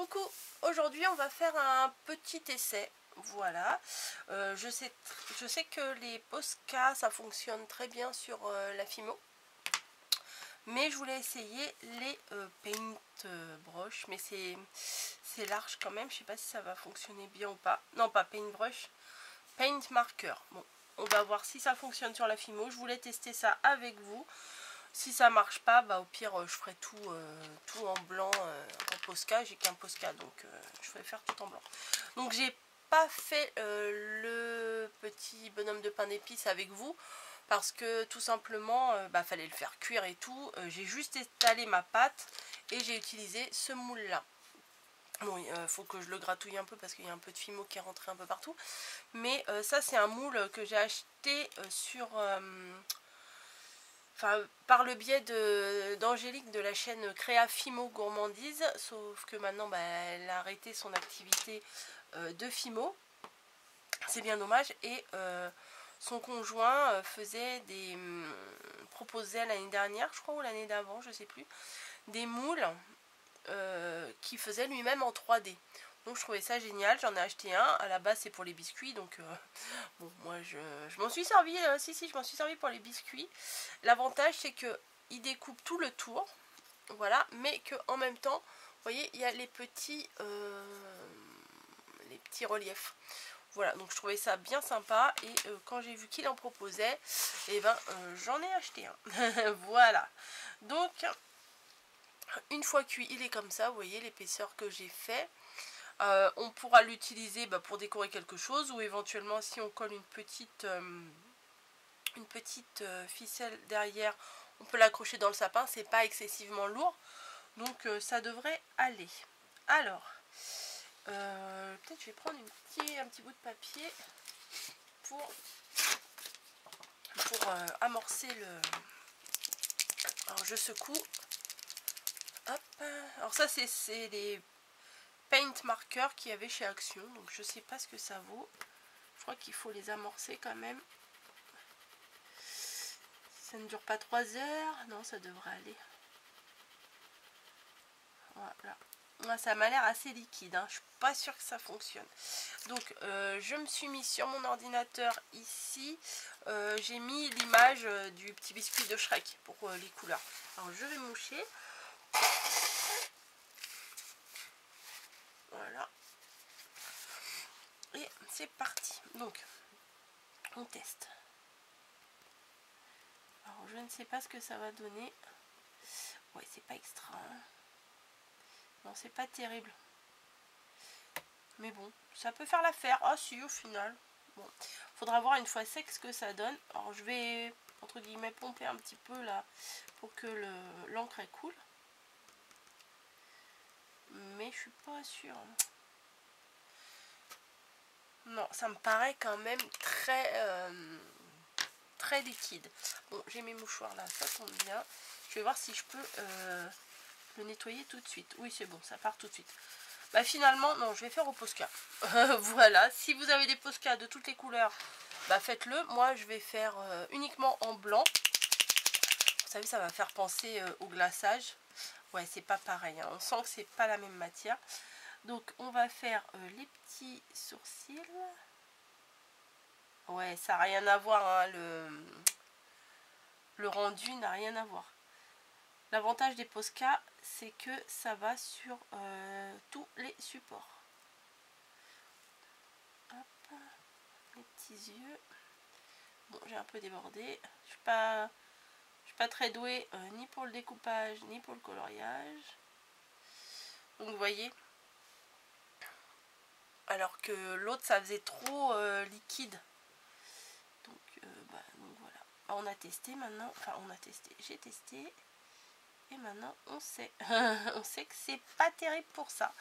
Coucou, aujourd'hui on va faire un petit essai. Voilà, je sais que les Posca ça fonctionne très bien sur la Fimo, mais je voulais essayer les paint brush, mais c'est large quand même. Je sais pas si ça va fonctionner bien ou pas. Non, pas paint brush, paint marker. Bon, on va voir si ça fonctionne sur la Fimo. Je voulais tester ça avec vous. Si ça marche pas, bah au pire je ferai tout en blanc en Posca. J'ai qu'un Posca, donc je vais faire tout en blanc. Donc j'ai pas fait le petit bonhomme de pain d'épices avec vous parce que tout simplement fallait le faire cuire et tout. J'ai juste étalé ma pâte et j'ai utilisé ce moule là. Bon, il faut que je le gratouille un peu parce qu'il y a un peu de Fimo qui est rentré un peu partout. Mais ça c'est un moule que j'ai acheté sur... par le biais d'Angélique de la chaîne Créa Fimo Gourmandise, sauf que maintenant elle a arrêté son activité de Fimo, c'est bien dommage. Et son conjoint proposait l'année dernière, je crois, ou l'année d'avant, je sais plus, des moules qu'il faisait lui-même en 3D. Donc je trouvais ça génial, j'en ai acheté un. À la base c'est pour les biscuits, donc bon, moi je m'en suis servi, je m'en suis servi pour les biscuits. L'avantage c'est que il découpe tout le tour, voilà, mais que en même temps, vous voyez, il y a les petits reliefs. Voilà, donc je trouvais ça bien sympa et quand j'ai vu qu'il en proposait, et j'en ai acheté un. Voilà, donc une fois cuit, il est comme ça, vous voyez l'épaisseur que j'ai fait. On pourra l'utiliser pour décorer quelque chose, ou éventuellement si on colle une petite ficelle derrière, on peut l'accrocher dans le sapin. C'est pas excessivement lourd, donc ça devrait aller. Alors peut-être je vais prendre un petit bout de papier pour amorcer le... Alors je secoue. Hop. Alors ça c'est les paint marqueurs qu'il y avait chez Action, donc je sais pas ce que ça vaut. Je crois qu'il faut les amorcer quand même. Ça ne dure pas 3 heures. Non, ça devrait aller. Voilà. Ça m'a l'air assez liquide, hein. Je suis pas sûre que ça fonctionne. Donc je me suis mis sur mon ordinateur ici. J'ai mis l'image du petit biscuit de Shrek pour les couleurs. Alors je vais moucher. Voilà. Et c'est parti. Donc, on teste. Alors, je ne sais pas ce que ça va donner. Ouais, c'est pas extra. Hein. Non, c'est pas terrible. Mais bon, ça peut faire l'affaire. Ah si, au final. Bon, faudra voir une fois sec ce que ça donne. Alors, je vais, entre guillemets, pomper un petit peu là pour que l'encre coule. Mais je suis pas sûre. Non, ça me paraît quand même très liquide. Bon, j'ai mes mouchoirs là, ça tombe bien. Je vais voir si je peux le nettoyer tout de suite. Oui, c'est bon, ça part tout de suite. Finalement, non, je vais faire au Posca. Voilà, si vous avez des Posca de toutes les couleurs, faites-le. Moi, je vais faire uniquement en blanc. Vous savez, ça va faire penser au glaçage. Ouais, c'est pas pareil, hein. On sent que c'est pas la même matière. Donc, on va faire les petits sourcils. Ouais, ça n'a rien à voir, hein, le rendu n'a rien à voir. L'avantage des Posca, c'est que ça va sur tous les supports. Hop, les petits yeux. Bon, j'ai un peu débordé. Je suis pas très douée ni pour le découpage, ni pour le coloriage. Donc, vous voyez. Alors que l'autre, ça faisait trop liquide. Donc voilà. On a testé maintenant. Enfin, on a testé. J'ai testé. Et maintenant, on sait. On sait que c'est pas terrible pour ça.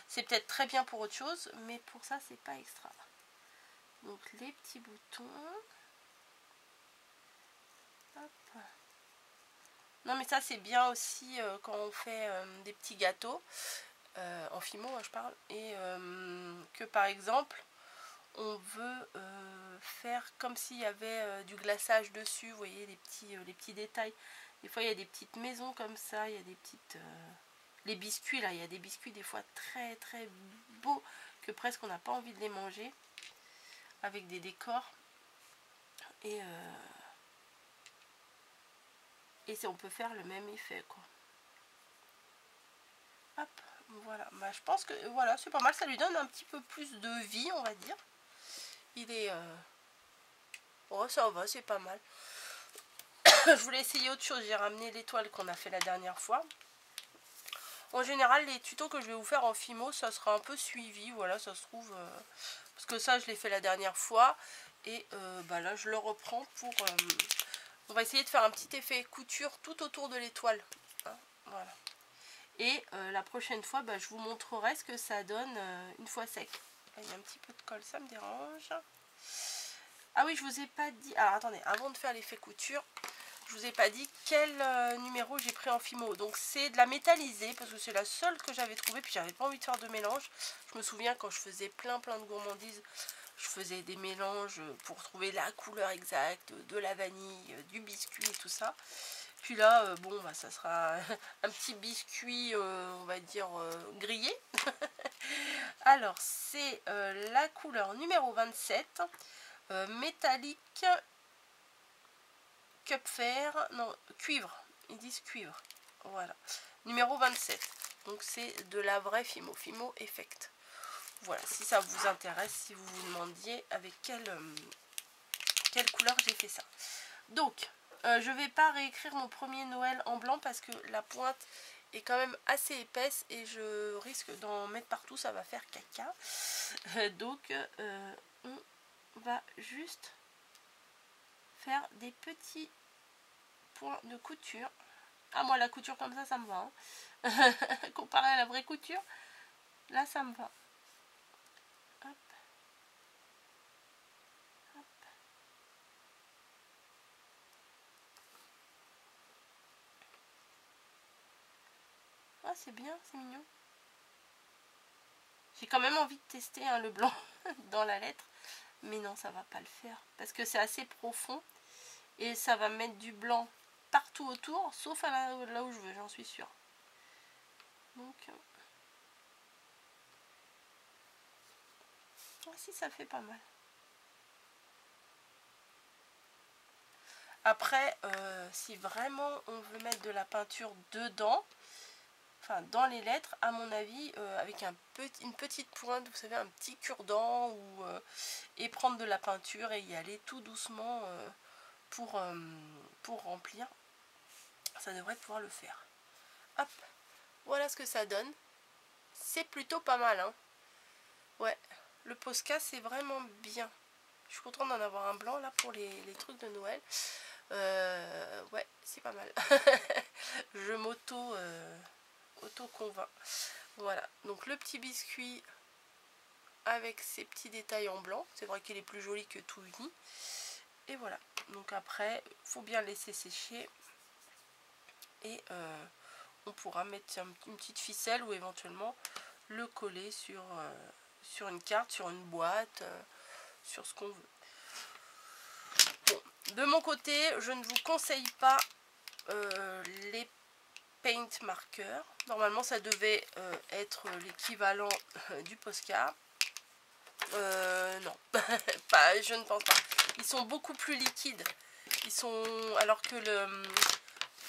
C'est peut-être très bien pour autre chose, mais pour ça, c'est pas extra. Donc, les petits boutons. Hop. Non, mais ça, c'est bien aussi quand on fait des petits gâteaux. En Fimo, je parle. Et que, par exemple, on veut faire comme s'il y avait du glaçage dessus. Vous voyez, les petits détails. Des fois, il y a des petites maisons comme ça. Il y a des petites les biscuits là, il y a des biscuits des fois très très beaux que presque on n'a pas envie de les manger, avec des décors. Et on peut faire le même effet quoi. Hop, voilà. Bah, je pense que voilà, c'est pas mal, ça lui donne un petit peu plus de vie, on va dire. Il est oh, ça va, c'est pas mal. Je voulais essayer autre chose, j'ai ramené l'étoile qu'on a fait la dernière fois. En général, les tutos que je vais vous faire en Fimo, ça sera un peu suivi, voilà, ça se trouve, parce que ça je l'ai fait la dernière fois, et bah là je le reprends pour, on va essayer de faire un petit effet couture tout autour de l'étoile, hein, voilà. Et la prochaine fois, bah, je vous montrerai ce que ça donne une fois sec. Là, il y a un petit peu de colle, ça me dérange. Ah oui, je vous ai pas dit, alors attendez, avant de faire l'effet couture, je vous ai pas dit quel numéro j'ai pris en Fimo. Donc c'est de la métallisée parce que c'est la seule que j'avais trouvée. Puis j'avais pas envie de faire de mélange. Je me souviens quand je faisais plein de gourmandises, je faisais des mélanges pour trouver la couleur exacte de la vanille, du biscuit et tout ça. Puis là, bon, bah, ça sera un petit biscuit, on va dire, grillé. Alors c'est la couleur numéro 27, métallique. Cupfer, non, cuivre, ils disent cuivre, voilà, numéro 27, donc c'est de la vraie Fimo, Fimo Effect. Voilà, si ça vous intéresse, si vous vous demandiez avec quelle couleur j'ai fait ça. Donc, je vais pas réécrire mon premier Noël en blanc parce que la pointe est quand même assez épaisse et je risque d'en mettre partout, ça va faire caca. Donc, on va juste faire des petits points de couture. Ah, moi la couture comme ça me va, hein. Comparé à la vraie couture, là ça me va. Hop. Hop. Ah, c'est bien, c'est mignon. J'ai quand même envie de tester hein, le blanc dans la lettre, mais non, ça va pas le faire parce que c'est assez profond et ça va mettre du blanc partout autour, sauf à là où je veux, j'en suis sûre. Donc, si ça fait pas mal. Après, si vraiment on veut mettre de la peinture dedans, enfin dans les lettres, à mon avis, avec une petite pointe, vous savez, un petit cure-dent, ou et prendre de la peinture et y aller tout doucement pour remplir, ça devrait pouvoir le faire. Hop, voilà ce que ça donne. C'est plutôt pas mal, hein. Ouais, le Posca c'est vraiment bien. Je suis contente d'en avoir un blanc là pour les trucs de Noël. Ouais, c'est pas mal. Je auto-convainc. Voilà, donc le petit biscuit avec ses petits détails en blanc. C'est vrai qu'il est plus joli que tout uni. Et voilà, donc après, il faut bien laisser sécher. Et on pourra mettre une petite ficelle ou éventuellement le coller sur une carte, sur une boîte, sur ce qu'on veut. Bon, de mon côté, je ne vous conseille pas les paint marqueurs. Normalement, ça devait être l'équivalent du Posca. Non, je ne pense pas. Ils sont beaucoup plus liquides. Ils sont, alors que le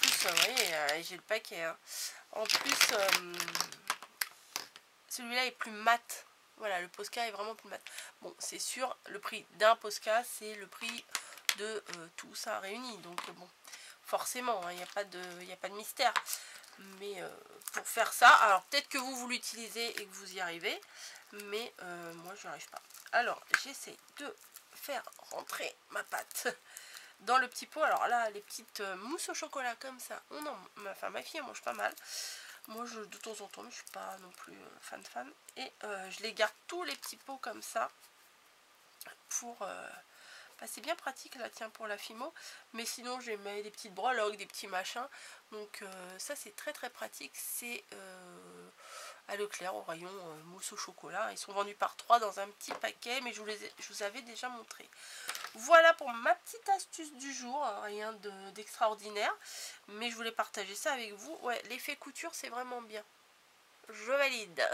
plus, oui, j'ai le paquet. Hein. En plus, celui-là est plus mat. Voilà, le Posca est vraiment plus mat. Bon, c'est sûr, le prix d'un Posca, c'est le prix de tout ça réuni. Donc bon, forcément, il n'y a pas de mystère. Mais pour faire ça, alors peut-être que vous l'utilisez et que vous y arrivez, mais moi je n'y arrive pas. Alors j'essaie de faire rentrer ma pâte dans le petit pot. Alors là, les petites mousses au chocolat comme ça, enfin ma fille elle mange pas mal. Moi de temps en temps, mais je suis pas non plus fan. Et je les garde tous les petits pots comme ça pour c'est bien pratique là, tiens, pour la Fimo. Mais sinon j'ai mis des petites breloques, des petits machins. Donc ça c'est très pratique. C'est à Leclerc au rayon mousse au chocolat. Ils sont vendus par 3 dans un petit paquet, mais je vous avais déjà montré. Voilà pour ma petite astuce du jour, rien d'extraordinaire, mais je voulais partager ça avec vous. Ouais, l'effet couture c'est vraiment bien. je valide.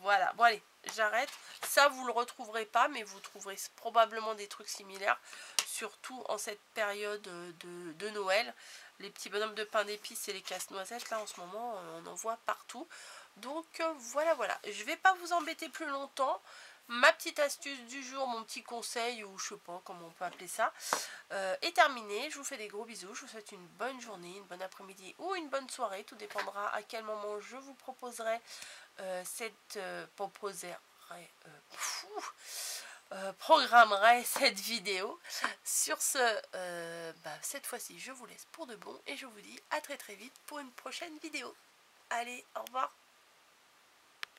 Voilà, bon allez, j'arrête. Ça, vous le retrouverez pas, mais vous trouverez probablement des trucs similaires, surtout en cette période de Noël. Les petits bonhommes de pain d'épices et les casse-noisettes, là, en ce moment, on en voit partout. Donc, voilà, voilà. Je vais pas vous embêter plus longtemps. Ma petite astuce du jour, mon petit conseil, ou je sais pas comment on peut appeler ça, est terminée. Je vous fais des gros bisous. Je vous souhaite une bonne journée, une bonne après-midi ou une bonne soirée. Tout dépendra à quel moment je vous proposerai programmerai cette vidéo. Sur ce, cette fois-ci, je vous laisse pour de bon et je vous dis à très très vite pour une prochaine vidéo. Allez, au revoir.